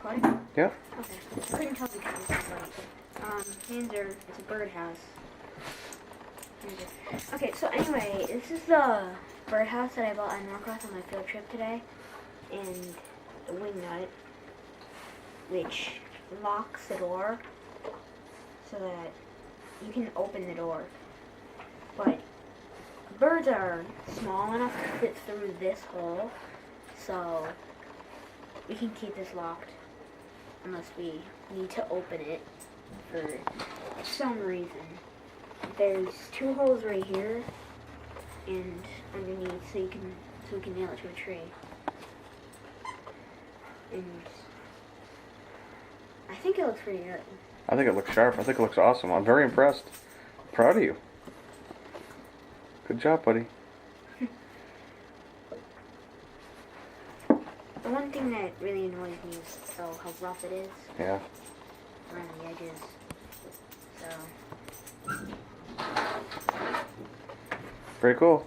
recording? Yeah. Okay. I couldn't tell because it's recording. It's a birdhouse. Okay, so anyway, this is the birdhouse that I bought at Norcross on my field trip today. And the wing nut, which locks the door so that you can open the door. But birds are small enough to fit through this hole, so we can keep this locked unless we need to open it for some reason. There's two holes right here and underneath, so we can nail it to a tree. And I think it looks pretty good. I think it looks sharp. I think it looks awesome. I'm very impressed. Proud of you. Good job, buddy. The one thing that really annoys me is how rough it is. Yeah. Around the edges. So. Very cool.